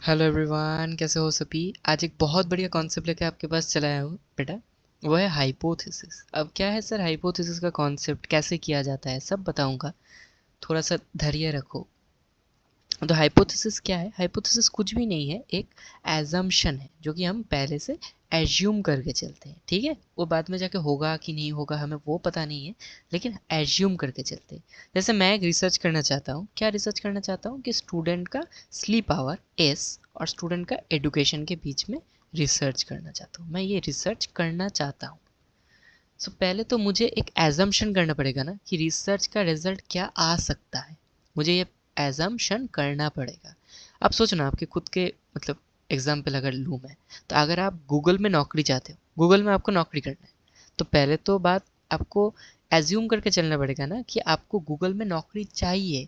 Hello everyone, कैसे हो सभी। आज एक बहुत बढ़िया कॉन्सेप्ट लेके आपके पास चला आया हूँ बेटा। वो है हाइपोथेसिस। अब क्या है सर, हाइपोथेसिस का कॉन्सेप्ट कैसे किया जाता है सब बताऊंगा। थोड़ा सा धैर्य रखो। तो हाइपोथेसिस क्या है? हाइपोथेसिस कुछ भी नहीं है, एक एजम्पशन है जो कि हम पहले से एज्यूम करके चलते हैं। ठीक है, वो बाद में जाके होगा कि नहीं होगा हमें वो पता नहीं है, लेकिन एज्यूम करके चलते हैं। जैसे मैं एक रिसर्च करना चाहता हूँ। क्या रिसर्च करना चाहता हूँ कि स्टूडेंट का स्लीप आवर एस और स्टूडेंट का एडुकेशन के बीच में रिसर्च करना चाहता हूँ। मैं ये रिसर्च करना चाहता हूँ। सो पहले तो मुझे एक एजम्पशन करना पड़ेगा ना कि रिसर्च का रिजल्ट क्या आ सकता है। मुझे ये एजम्पशन करना पड़ेगा। आप सोचो ना, आपके खुद के मतलब एग्जाम्पल अगर लूँ मैं, तो अगर आप गूगल में नौकरी चाहते हो, गूगल में आपको नौकरी करना है, तो पहले तो बात आपको एज्यूम करके चलना पड़ेगा ना कि आपको गूगल में नौकरी चाहिए।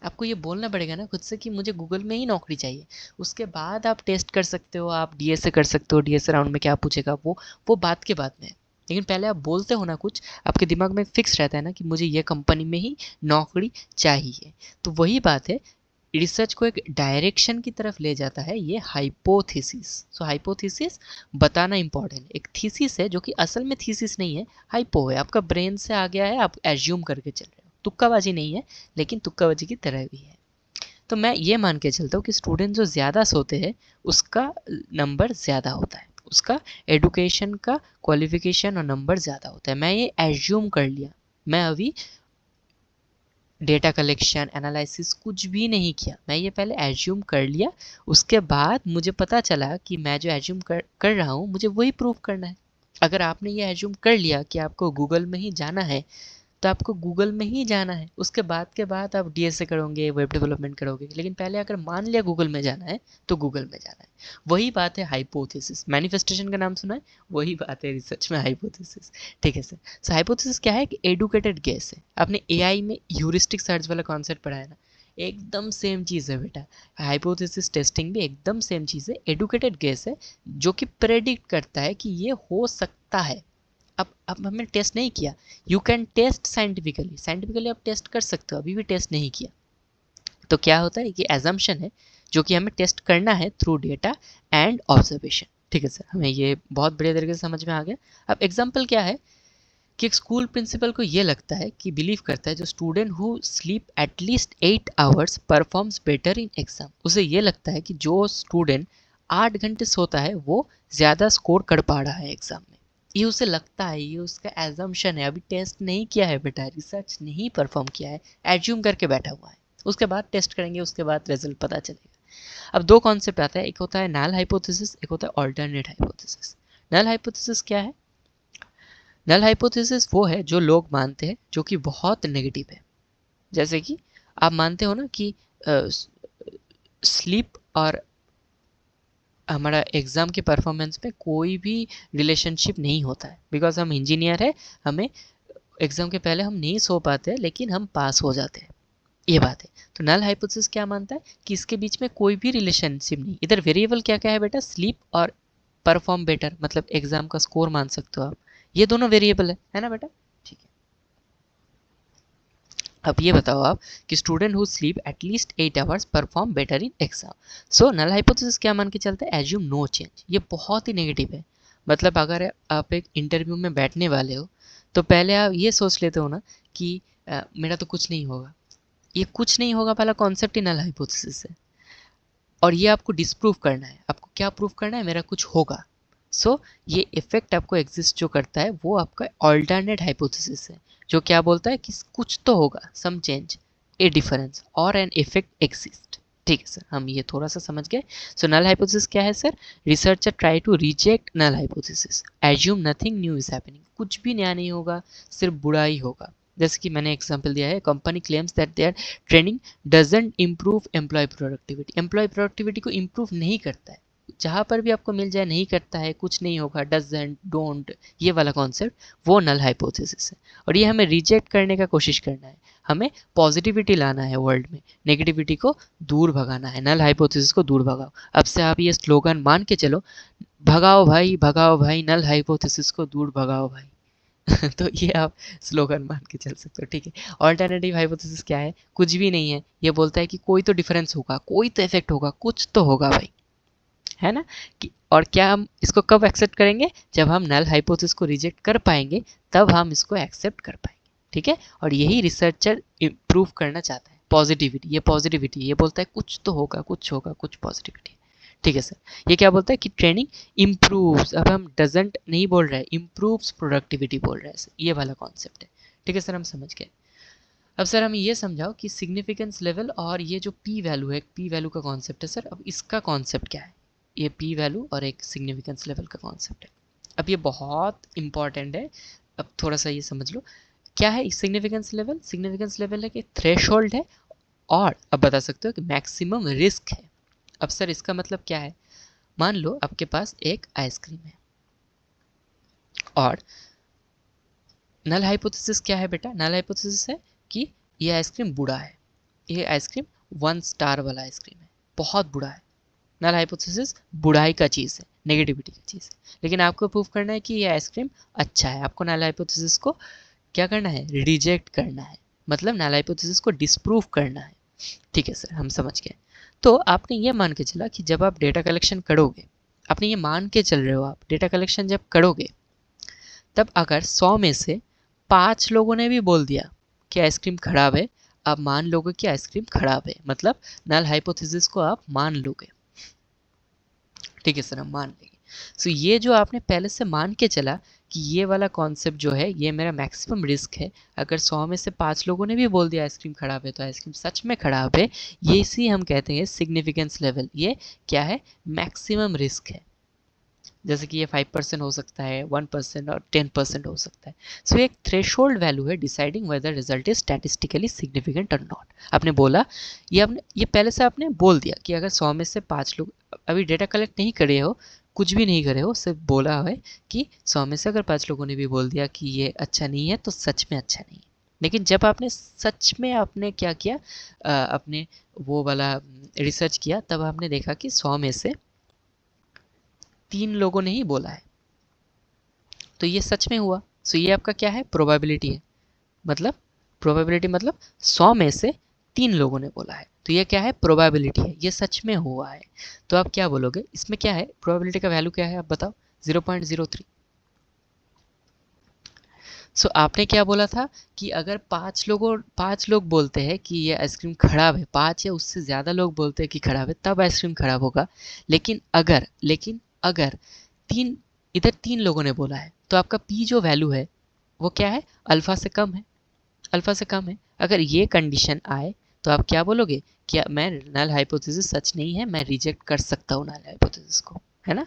आपको ये बोलना पड़ेगा ना खुद से कि मुझे गूगल में ही नौकरी चाहिए। उसके बाद आप टेस्ट कर सकते हो, आप डीएसए कर सकते हो। डीएसए राउंड में क्या पूछेगा वो बात के बाद में है। लेकिन पहले आप बोलते हो ना कुछ, आपके दिमाग में फिक्स रहता है ना कि मुझे ये कंपनी में ही नौकरी चाहिए। तो वही बात है, रिसर्च को एक डायरेक्शन की तरफ ले जाता है ये हाइपोथेसिस। सो हाइपोथेसिस बताना इंपॉर्टेंट है। एक थीसिस है जो कि असल में थीसिस नहीं है, हाइपो है। आपका ब्रेन से आ गया है, आप एज्यूम करके चल रहे हो। तुक्काबाजी नहीं है, लेकिन तुक्काबाजी की तरह भी है। तो मैं ये मान के चलता हूँ कि स्टूडेंट जो ज़्यादा सोते हैं उसका नंबर ज़्यादा होता है, उसका एडुकेशन का क्वालिफिकेशन और नंबर ज़्यादा होता है। मैं ये एज्यूम कर लिया। मैं अभी डेटा कलेक्शन एनालिसिस कुछ भी नहीं किया, मैं ये पहले एज्यूम कर लिया। उसके बाद मुझे पता चला कि मैं जो एज्यूम कर रहा हूँ मुझे वही प्रूव करना है। अगर आपने ये एज्यूम कर लिया कि आपको गूगल में ही जाना है, तो आपको गूगल में ही जाना है। उसके बाद के बाद आप डीएसए करोगे, वेब डेवलपमेंट करोगे। लेकिन पहले अगर मान लिया गूगल में जाना है, तो गूगल में जाना है। वही बात है हाइपोथेसिस। मैनिफेस्टेशन का नाम सुना है? वही बात है रिसर्च में हाइपोथेसिस। ठीक है सर। सो हाइपोथेसिस क्या है कि एडुकेटेड गेस है। आपने एआई में ह्यूरिस्टिक सर्च वाला कॉन्सेप्ट पढ़ा है ना, एकदम सेम चीज़ है बेटा। हाइपोथेसिस टेस्टिंग भी एकदम सेम चीज़ है। एडुकेटेड गेस है जो कि प्रेडिक्ट करता है कि ये हो सकता है। अब हमने टेस्ट नहीं किया। You can test scientifically, scientifically आप टेस्ट कर सकते हो, अभी भी टेस्ट नहीं किया। तो क्या होता है कि एजम्पशन है जो कि हमें टेस्ट करना है थ्रू डेटा एंड ऑब्जर्वेशन। ठीक है सर, हमें ये बहुत बढ़िया तरीके से समझ में आ गया। अब एग्जाम्पल क्या है कि एक स्कूल प्रिंसिपल को ये लगता है कि बिलीव करता है जो student who sleep at least 8 hours performs better in exam. उसे ये लगता है कि जो स्टूडेंट 8 घंटे सोता है वो ज़्यादा स्कोर कर पा रहा है एग्जाम में। ये उसे लगता है, ये उसका एजम्पशन है। अभी टेस्ट नहीं किया है बेटा, रिसर्च नहीं परफॉर्म किया है, एज्यूम करके बैठा हुआ है। उसके बाद टेस्ट करेंगे, उसके बाद रिजल्ट पता चलेगा। अब दो कॉन्सेप्ट आता है, एक होता है नल हाइपोथेसिस, एक होता है ऑल्टरनेट हाइपोथेसिस। नल हाइपोथेसिस क्या है? नल हाइपोथेसिस वो है जो लोग मानते हैं जो कि बहुत नेगेटिव है। जैसे कि आप मानते हो ना कि स्लीप और हमारा एग्ज़ाम के परफॉर्मेंस में कोई भी रिलेशनशिप नहीं होता है। बिकॉज हम इंजीनियर है, हमें एग्ज़ाम के पहले हम नहीं सो पाते हैं लेकिन हम पास हो जाते हैं। ये बात है। तो नल हाइपोथेसिस क्या मानता है कि इसके बीच में कोई भी रिलेशनशिप नहीं। इधर वेरिएबल क्या क्या है बेटा? स्लीप और परफॉर्म बेटर, मतलब एग्जाम का स्कोर मान सकते हो आप। ये दोनों वेरिएबल है ना बेटा? ठीक है। अब ये बताओ आप कि student who sleep at least 8 hours perform better in exam. So null hypothesis क्या मान के चलते हैं? Assume no change. ये बहुत ही नेगेटिव है। मतलब अगर आप एक इंटरव्यू में बैठने वाले हो, तो पहले आप ये सोच लेते हो ना कि मेरा तो कुछ नहीं होगा। ये कुछ नहीं होगा वाला कॉन्सेप्ट ही नल हाइपोथेसिस है। और ये आपको डिस्प्रूव करना है। आपको क्या प्रूव करना है? मेरा कुछ होगा। सो ये इफेक्ट आपको एग्जिस्ट जो करता है वो आपका ऑल्टरनेट हाइपोथेसिस है, जो क्या बोलता है कि कुछ तो होगा, सम चेंज, ए डिफरेंस और एन इफेक्ट एग्जिस्ट। ठीक है सर, हम ये थोड़ा सा समझ गए। सो नल हाइपोथेसिस क्या है sir? Researcher try to reject null hypothesis, assume nothing new is happening. कुछ भी नया नहीं होगा, सिर्फ बुरा ही होगा। जैसे कि मैंने एग्जांपल दिया है, company claims that their training doesn't improve employee productivity. Employee productivity को इम्प्रूव नहीं करता है। जहाँ पर भी आपको मिल जाए नहीं करता है, कुछ नहीं होगा, डजंट, डोंट, ये वाला कॉन्सेप्ट वो नल हाइपोथेसिस है। और ये हमें रिजेक्ट करने का कोशिश करना है। हमें पॉजिटिविटी लाना है वर्ल्ड में, नेगेटिविटी को दूर भगाना है। नल हाइपोथेसिस को दूर भगाओ। अब से आप ये स्लोगन मान के चलो, भगाओ भाई नल हाइपोथेसिस को दूर भगाओ भाई। तो ये आप स्लोगन मान के चल सकते हो, ठीक है। ऑल्टरनेटिव हाइपोथेसिस क्या है? कुछ भी नहीं है, ये बोलता है कि कोई तो डिफरेंस होगा, कोई तो इफेक्ट होगा, कुछ तो होगा भाई, है ना। कि और क्या हम इसको कब एक्सेप्ट करेंगे? जब हम नल हाइपोथेसिस को रिजेक्ट कर पाएंगे, तब हम इसको एक्सेप्ट कर पाएंगे, ठीक है। और यही रिसर्चर प्रूव करना चाहता है, पॉजिटिविटी ये बोलता है कुछ तो होगा, कुछ होगा, कुछ पॉजिटिविटी, ठीक है सर। ये क्या बोलता है कि ट्रेनिंग इम्प्रूव्स, अब हम डजंट नहीं बोल रहे हैं, इम्प्रूव्स प्रोडक्टिविटी बोल रहे हैं सर, ये वाला कॉन्सेप्ट है, ठीक है सर, हम समझ गए। अब सर हमें ये समझाओ कि सिग्निफिकेंस लेवल और ये जो पी वैल्यू है, पी वैल्यू का कॉन्सेप्ट है सर, अब इसका कॉन्सेप्ट क्या है? ये पी वैल्यू और एक सिग्निफिकेंस लेवल का कॉन्सेप्ट है। अब ये बहुत इंपॉर्टेंट है, अब थोड़ा सा ये समझ लो क्या है सिग्निफिकेंस लेवल। सिग्निफिकेंस लेवल है कि थ्रेशोल्ड है, और अब बता सकते हो कि मैक्सिमम रिस्क है। अब सर इसका मतलब क्या है? मान लो आपके पास एक आइसक्रीम है, और नल हाइपोथेसिस क्या है बेटा? नल हाइपोथेसिस है कि ये आइसक्रीम बुरा है, ये आइसक्रीम 1 स्टार वाला आइसक्रीम है, बहुत बुरा है। नल हाइपोथेसिस बुराई का चीज़ है, नेगेटिविटी का चीज़ है, लेकिन आपको प्रूव करना है कि ये आइसक्रीम अच्छा है। आपको नल हाइपोथेसिस को क्या करना है? रिजेक्ट करना है, मतलब नल हाइपोथेसिस को डिस्प्रूव करना है, ठीक है सर, हम समझ गए। तो आपने ये मान के चला कि जब आप डेटा कलेक्शन करोगे, आपने ये मान के चल रहे हो, आप डेटा कलेक्शन जब करोगे, तब अगर 100 में से 5 लोगों ने भी बोल दिया कि आइसक्रीम खराब है, आप मान लोगे कि आइसक्रीम खराब है, मतलब नल हाइपोथेसिस को आप मान लोगे, ठीक है सर, हम मान लेंगे। सो ये जो आपने पहले से मान के चला कि ये वाला कॉन्सेप्ट जो है ये मेरा मैक्सिमम रिस्क है, अगर 100 में से 5 लोगों ने भी बोल दिया आइसक्रीम खराब है, तो आइसक्रीम सच में खराब है, ये इसी हम कहते हैं सिग्निफिकेंस लेवल। ये क्या है? मैक्सिमम रिस्क है। जैसे कि ये 5% हो सकता है, 1% और 10% हो सकता है। सो एक थ्रेशोल्ड वैल्यू है deciding weather result is statistically significant और नॉट। आपने बोला, ये पहले से आपने बोल दिया कि अगर 100 में से 5 लोग, अभी डेटा कलेक्ट नहीं करे हो, कुछ भी नहीं करे हो, सिर्फ बोला है कि 100 में से अगर 5 लोगों ने भी बोल दिया कि ये अच्छा नहीं है, तो सच में अच्छा नहीं है। लेकिन जब आपने सच में आपने क्या किया, अपने वो वाला रिसर्च किया, तब आपने देखा कि 100 में से 3 लोगों ने ही बोला है, तो ये सच में हुआ। सो ये आपका क्या है? प्रोबेबिलिटी है। मतलब प्रोबेबिलिटी मतलब 100 में से 3 लोगों ने बोला है, तो ये क्या है? प्रोबेबिलिटी है, ये सच में हुआ है। तो आप क्या बोलोगे इसमें? क्या है प्रोबेबिलिटी का वैल्यू? क्या है आप बताओ? 0.03। सो आपने क्या बोला था कि अगर 5 लोग बोलते हैं कि ये आइसक्रीम खराब है, 5 या उससे ज़्यादा लोग बोलते हैं कि खराब है, तब आइसक्रीम खराब होगा। लेकिन अगर तीन इधर 3 लोगों ने बोला है, तो आपका पी जो वैल्यू है वो क्या है? अल्फा से कम है, अल्फा से कम है। अगर ये कंडीशन आए, तो आप क्या बोलोगे? क्या मैं नल हाइपोथेसिस सच नहीं है, मैं रिजेक्ट कर सकता हूँ नल हाइपोथेसिस को, है ना।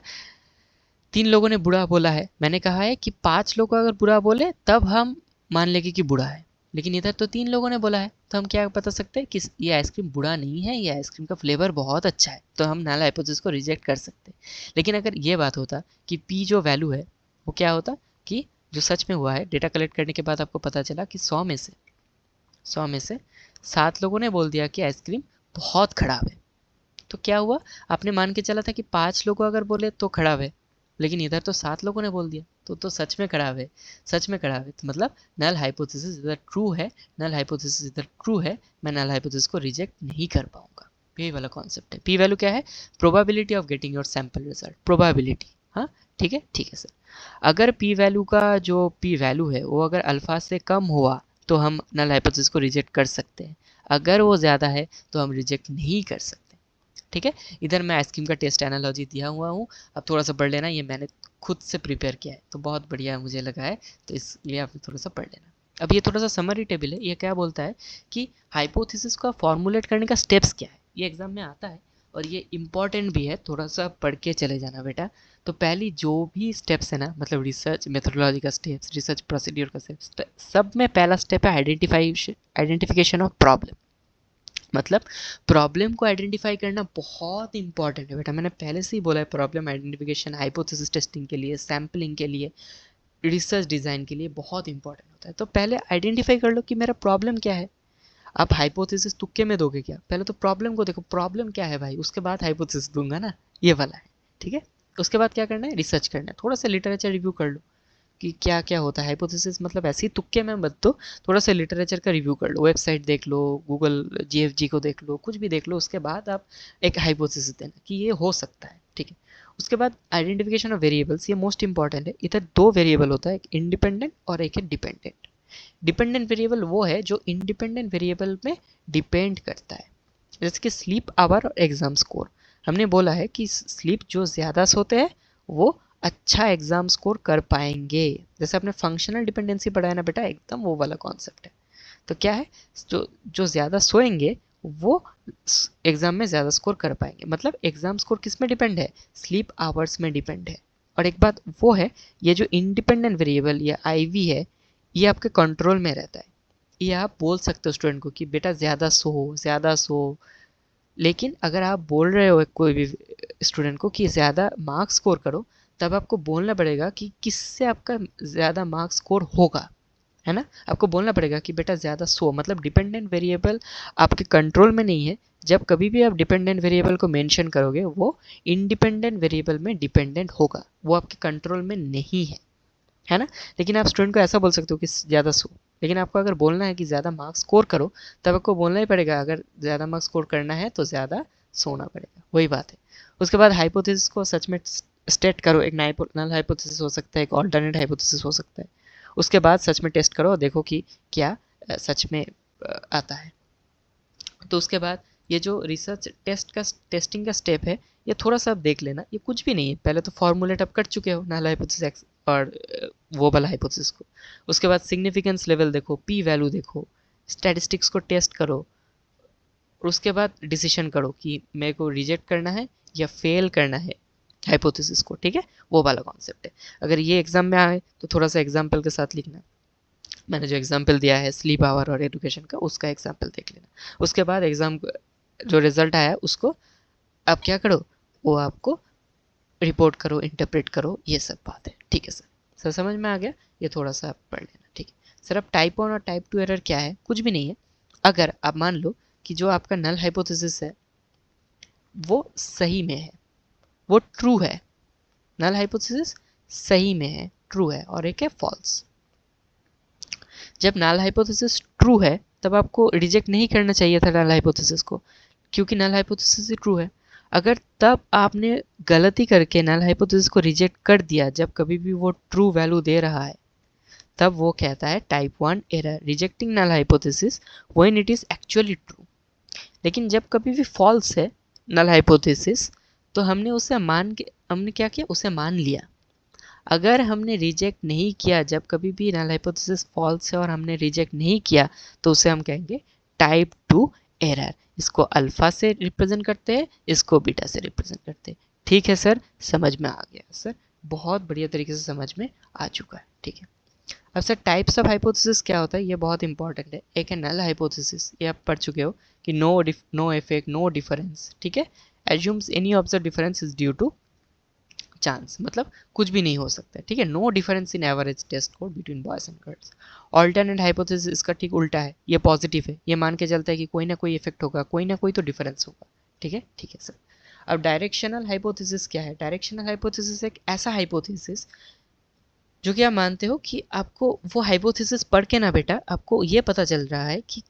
3 लोगों ने बुरा बोला है, मैंने कहा है कि 5 लोग अगर बुरा बोले तब हम मान लेंगे कि बुरा है, लेकिन इधर तो 3 लोगों ने बोला है, तो हम क्या बता सकते हैं कि ये आइसक्रीम बुरा नहीं है, ये आइसक्रीम का फ्लेवर बहुत अच्छा है, तो हम नल हाइपोथेसिस को रिजेक्ट कर सकते हैं। लेकिन अगर ये बात होता कि पी जो वैल्यू है वो क्या होता कि जो सच में हुआ है, डेटा कलेक्ट करने के बाद आपको पता चला कि 100 में से 7 लोगों ने बोल दिया कि आइसक्रीम बहुत खराब है, तो क्या हुआ? आपने मान के चला था कि 5 लोग अगर बोले तो खराब है, लेकिन इधर तो 7 लोगों ने बोल दिया, तो सच में खराब है, सच में खराब है, तो मतलब नल हाइपोथेसिस इधर ट्रू है, नल हाइपोथेसिस इधर ट्रू है, मैं नल हाइपोथेसिस को रिजेक्ट नहीं कर पाऊंगा। यही वाला कॉन्सेप्ट है। पी वैल्यू क्या है? Probability of getting your sample result, probability. हाँ, ठीक है सर। अगर पी वैल्यू का जो पी वैल्यू है वो अगर अल्फा से कम हुआ, तो हम नल हाइपोथेसिस को रिजेक्ट कर सकते हैं। अगर वो ज़्यादा है तो हम रिजेक्ट नहीं कर सकते, ठीक है। इधर मैं आइसक्रीम का टेस्ट एनालॉजी दिया हुआ हूँ, अब थोड़ा सा पढ़ लेना, ये मैंने खुद से प्रिपेयर किया है, तो बहुत बढ़िया मुझे लगा है, तो इसलिए आप थोड़ा सा पढ़ लेना। अब ये थोड़ा सा समरी टेबल है, ये क्या बोलता है कि हाइपोथेसिस का फॉर्मुलेट करने का स्टेप्स क्या है, ये एग्जाम में आता है, और ये इंपॉर्टेंट भी है, थोड़ा सा पढ़ के चले जाना बेटा। तो पहली जो भी स्टेप्स है ना, मतलब रिसर्च मेथोडोलॉजी का स्टेप्स, रिसर्च प्रोसीड्यूर का स्टेप्स, सब में पहला स्टेप है आइडेंटिफिकेशन ऑफ प्रॉब्लम। मतलब प्रॉब्लम को आइडेंटिफाई करना बहुत इंपॉर्टेंट है बेटा, मैंने पहले से ही बोला है, प्रॉब्लम आइडेंटिफिकेशन हाइपोथेसिस टेस्टिंग के लिए, सैम्पलिंग के लिए, रिसर्च डिज़ाइन के लिए बहुत इंपॉर्टेंट होता है। तो पहले आइडेंटिफाई कर लो कि मेरा प्रॉब्लम क्या है। आप हाइपोथेसिस तुक्के में दोगे क्या? पहले तो प्रॉब्लम को देखो, प्रॉब्लम क्या है भाई, उसके बाद हाइपोथेसिस दूंगा ना, ये वाला है, ठीक है। उसके बाद क्या करना है? रिसर्च करना है, थोड़ा सा लिटरेचर रिव्यू कर लो, कि क्या क्या होता है हाइपोथेसिस, मतलब ऐसे ही तुक्के में मत दो, थोड़ा सा लिटरेचर का रिव्यू कर लो, वेबसाइट देख लो, गूगल जीएफजी को देख लो, कुछ भी देख लो, उसके बाद आप एक हाइपोथेसिस देना कि ये हो सकता है, ठीक है। उसके बाद आइडेंटिफिकेशन ऑफ वेरिएबल्स, ये मोस्ट इंपॉर्टेंट है। इधर दो वेरिएबल होता है, एक इंडिपेंडेंट और एक है डिपेंडेंट। डिपेंडेंट वेरिएबल वो है जो इंडिपेंडेंट वेरिएबल में डिपेंड करता है, जैसे कि स्लीप आवर और एग्जाम स्कोर। हमने बोला है कि स्लीप जो ज़्यादा सोते हैं वो अच्छा एग्जाम स्कोर कर पाएंगे। जैसे आपने फंक्शनल डिपेंडेंसी पढ़ा है ना बेटा, एकदम वो वाला कॉन्सेप्ट है। तो क्या है, जो जो ज़्यादा सोएंगे वो एग्ज़ाम में ज़्यादा स्कोर कर पाएंगे। मतलब एग्ज़ाम स्कोर किस में डिपेंड है, स्लीप आवर्स में डिपेंड है। और एक बात वो है, ये जो इंडिपेंडेंट वेरिएबल या आईवी है, ये आपके कंट्रोल में रहता है। ये आप बोल सकते हो स्टूडेंट को कि बेटा ज़्यादा सो, ज़्यादा सो। लेकिन अगर आप बोल रहे हो कोई भी स्टूडेंट को कि ज़्यादा मार्क्स स्कोर करो, तब आपको बोलना पड़ेगा कि किससे आपका ज़्यादा मार्क्स स्कोर होगा, है ना। आपको बोलना पड़ेगा कि बेटा ज़्यादा सो, मतलब डिपेंडेंट वेरिएबल आपके कंट्रोल में नहीं है। जब कभी भी आप डिपेंडेंट वेरिएबल को मेंशन करोगे, वो इंडिपेंडेंट वेरिएबल में डिपेंडेंट होगा, वो आपके कंट्रोल में नहीं है ना। लेकिन आप स्टूडेंट को ऐसा बोल सकते हो कि ज़्यादा सो, लेकिन आपको अगर बोलना है कि ज़्यादा मार्क्स स्कोर करो, तब आपको बोलना ही पड़ेगा, अगर ज़्यादा मार्क्स स्कोर करना है तो ज़्यादा सोना पड़ेगा, वही बात है। उसके बाद हाइपोथेसिस को सच में स्टेट करो, एक नल हाइपोथेसिस हो सकता है, एक ऑल्टरनेट हाइपोथेसिस हो सकता है। उसके बाद सच में टेस्ट करो, देखो कि क्या सच में आता है। तो उसके बाद ये जो रिसर्च टेस्टिंग का स्टेप है, ये थोड़ा सा आप देख लेना, ये कुछ भी नहीं है। पहले तो फॉर्मूलेट आप कर चुके हो नल हाइपोथेसिस और वो वाला हाइपोथेसिस को। उसके बाद सिग्निफिकेंस लेवल देखो, पी वैल्यू देखो, स्टैटिस्टिक्स को टेस्ट करो, और उसके बाद डिसीजन करो कि मेरे को रिजेक्ट करना है या फेल करना है हाइपोथेसिस को, ठीक है। वो वाला कॉन्सेप्ट है। अगर ये एग्जाम में आए तो थोड़ा सा एग्जाम्पल के साथ लिखना। मैंने जो एग्जाम्पल दिया है स्लीप आवर और एजुकेशन का, उसका एग्जाम्पल देख लेना। उसके बाद एग्जाम जो रिजल्ट आया उसको आप क्या करो, वो आपको रिपोर्ट करो, इंटरप्रेट करो, ये सब बात है, ठीक है सर। सर समझ में आ गया, ये थोड़ा सा आप पढ़ लेना, ठीक है सर। अब टाइप 1 और टाइप 2 एरर क्या है, कुछ भी नहीं है। अगर आप मान लो कि जो आपका नल हाइपोथेसिस है वो सही में है, वो ट्रू है, नल हाइपोथेसिस सही में है, ट्रू है, और एक है फॉल्स। जब नल हाइपोथेसिस ट्रू है तब आपको रिजेक्ट नहीं करना चाहिए था नल हाइपोथेसिस को, क्योंकि नल हाइपोथेसिस ही ट्रू है। अगर तब आपने गलती करके नल हाइपोथेसिस को रिजेक्ट कर दिया जब कभी भी वो ट्रू वैल्यू दे रहा है, तब वो कहता है type 1 error, rejecting null hypothesis when it is actually true. लेकिन जब कभी भी फॉल्स है नल हाइपोथेसिस, तो हमने क्या किया, उसे मान लिया। अगर हमने रिजेक्ट नहीं किया, जब कभी भी नल हाइपोथेसिस फॉल्स है और हमने रिजेक्ट नहीं किया, तो उसे हम कहेंगे टाइप 2 एरर। इसको अल्फा से रिप्रेजेंट करते हैं, इसको बीटा से रिप्रेजेंट करते हैं। ठीक है सर, समझ में आ गया सर, बहुत बढ़िया तरीके से समझ में आ चुका है, ठीक है। अब सर टाइप्स ऑफ हाइपोथेसिस क्या होता है, ये बहुत इंपॉर्टेंट है। एक है नल हाइपोथेसिस, ये आप पढ़ चुके हो कि नो इफेक्ट, नो डिफरेंस, ठीक है। Assumes any of the difference is due to chance, मतलब कुछ भी नहीं हो सकता है, ठीक है। No difference in average test score between boys and girls. Alternate hypothesis इसका ठीक उल्टा है, ये पॉजिटिव है, ये मान के चलता है कि कोई ना कोई इफेक्ट होगा, कोई ना कोई तो डिफरेंस होगा, ठीक है सर। अब डायरेक्शनल हाइपोथेसिस क्या है, डायरेक्शनल हाइपोथेसिस एक ऐसा हाइपोथेसिस जो कि आप मानते हो कि आपको वो हाइपोथेसिस पढ़ के ना बेटा, आपको ये पता चल रहा है कि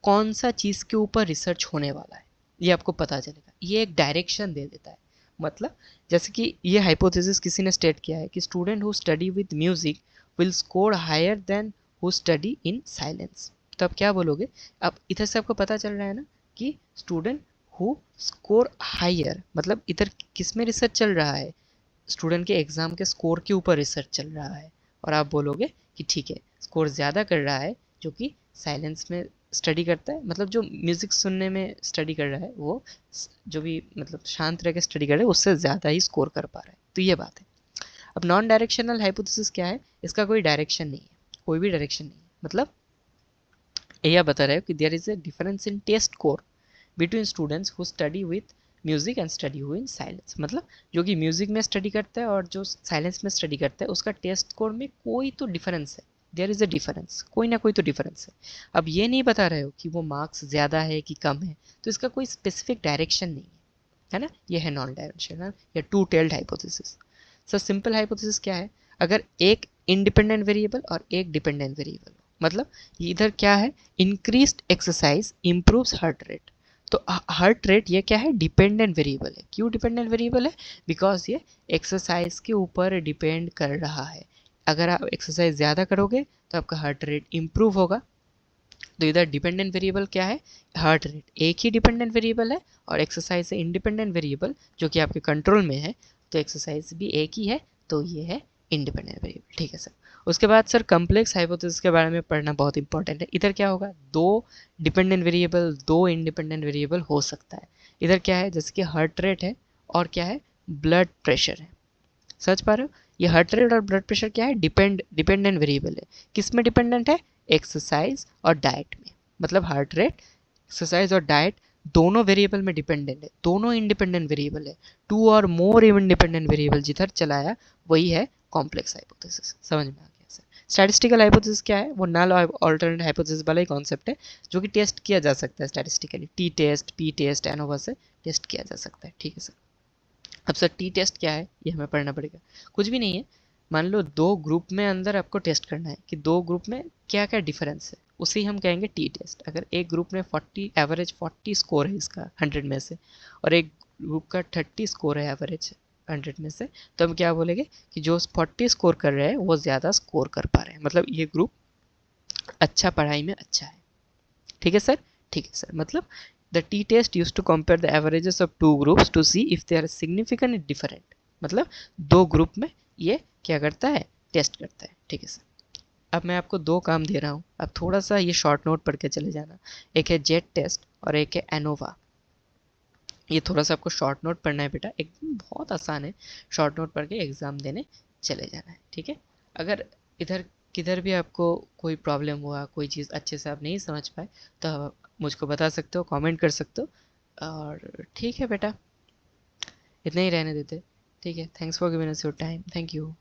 कौन सा चीज़ के ऊपर रिसर्च होने वाला है, ये आपको पता चलेगा, ये एक डायरेक्शन दे देता है। मतलब जैसे कि ये हाइपोथेसिस किसी ने स्टेट किया है कि student who study with music will score higher than who study in silence. तो आप क्या बोलोगे, अब इधर से आपको पता चल रहा है ना कि स्टूडेंट हु स्कोर हायर, मतलब इधर किस में रिसर्च चल रहा है, स्टूडेंट के एग्ज़ाम के स्कोर के ऊपर रिसर्च चल रहा है। और आप बोलोगे कि ठीक है, स्कोर ज़्यादा कर रहा है जो कि साइलेंस में स्टडी करता है, मतलब जो म्यूज़िक सुनने में स्टडी कर रहा है, वो जो भी मतलब शांत रह के स्टडी कर रहा है उससे ज़्यादा ही स्कोर कर पा रहा है। तो ये बात है। अब नॉन डायरेक्शनल हाइपोथेसिस क्या है, इसका कोई डायरेक्शन नहीं है, कोई भी डायरेक्शन नहीं है। मतलब यह बता रहा है कि there is a difference in test score between students who study with music and study who in silence. मतलब जो कि म्यूजिक में स्टडी करता है और जो साइलेंस में स्टडी करता है, उसका टेस्ट स्कोर में कोई तो डिफरेंस है, देयर इज़ अ डिफरेंस, कोई ना कोई तो डिफरेंस है। अब ये नहीं बता रहे हो कि वो मार्क्स ज़्यादा है कि कम है, तो इसका कोई स्पेसिफिक डायरेक्शन नहीं है ना। ये है नॉन डायरेक्शनल या to tailed hypothesis. Sir simple hypothesis क्या है, अगर एक इंडिपेंडेंट वेरिएबल और एक डिपेंडेंट वेरिएबल। मतलब इधर क्या है, increased exercise improves heart rate. तो हार्ट रेट ये क्या है, डिपेंडेंट वेरिएबल है। क्यों डिपेंडेंट वेरिएबल है, बिकॉज ये एक्सरसाइज के ऊपर डिपेंड कर रहा है। अगर आप एक्सरसाइज ज़्यादा करोगे तो आपका हार्ट रेट इम्प्रूव होगा। तो इधर डिपेंडेंट वेरिएबल क्या है, हार्ट रेट। एक ही डिपेंडेंट वेरिएबल है और एक्सरसाइज से इंडिपेंडेंट वेरिएबल जो कि आपके कंट्रोल में है, तो एक्सरसाइज भी एक ही है, तो ये है इंडिपेंडेंट वेरिएबल। ठीक है सर। उसके बाद सर कम्प्लेक्स हाइपोथेसिस के बारे में पढ़ना बहुत इंपॉर्टेंट है। इधर क्या होगा, दो डिपेंडेंट वेरिएबल, दो इंडिपेंडेंट वेरिएबल हो सकता है। इधर क्या है, जैसे कि हार्ट रेट है और क्या है, ब्लड प्रेशर है। समझ पा रहे हो, ये हार्ट रेट और ब्लड प्रेशर क्या है, डिपेंडेंट वेरिएबल है। किस में डिपेंडेंट है, एक्सरसाइज और डाइट में। मतलब हार्ट रेट, एक्सरसाइज और डाइट दोनों वेरिएबल में डिपेंडेंट है, दोनों इंडिपेंडेंट वेरिएबल है। टू और मोर इंडिपेंडेंट वेरिएबल जिधर चलाया वही है कॉम्प्लेक्स हाइपोथेसिस। समझ में आ गया सर। स्टैटिस्टिकल हाइपोथेसिस क्या है, वो नल ऑल्टरनेट हाइपोथेसिस वाला ही कॉन्सेप्ट है जो कि टेस्ट किया जा सकता है statistically. T test, p test, ANOVA से टेस्ट किया जा सकता है। ठीक है सर। अब सर टी टेस्ट क्या है, ये हमें पढ़ना पड़ेगा। कुछ भी नहीं है, मान लो दो ग्रुप में अंदर आपको टेस्ट करना है कि दो ग्रुप में क्या क्या डिफरेंस है, उसे ही हम कहेंगे टी टेस्ट। अगर एक ग्रुप में 40 एवरेज 40 स्कोर है इसका 100 में से, और एक ग्रुप का 30 स्कोर है एवरेज 100 में से, तो हम क्या बोलेंगे कि जो 40 स्कोर कर रहे हैं वो ज़्यादा स्कोर कर पा रहे हैं, मतलब ये ग्रुप अच्छा पढ़ाई में अच्छा है। ठीक है सर। ठीक है सर। मतलब the t test use to compare the averages of two groups to see if they are significant different. मतलब दो ग्रुप में ये क्या करता है, टेस्ट करता है। ठीक है सर। अब मैं आपको दो काम दे रहा हूँ, अब थोड़ा सा ये शॉर्ट नोट पढ़ के चले जाना। एक है जेट टेस्ट और एक है एनोवा। ये थोड़ा सा आपको शॉर्ट नोट पढ़ना है बेटा, एकदम बहुत आसान है। शॉर्ट नोट पढ़ के एग्ज़ाम देने चले जाना है। ठीक है। अगर इधर किधर भी आपको कोई प्रॉब्लम हुआ, कोई चीज़ अच्छे से आप नहीं समझ पाए, तो आप मुझको बता सकते हो, कमेंट कर सकते हो। और ठीक है बेटा, इतना ही रहने देते। ठीक है। Thanks for giving us your time. Thank you.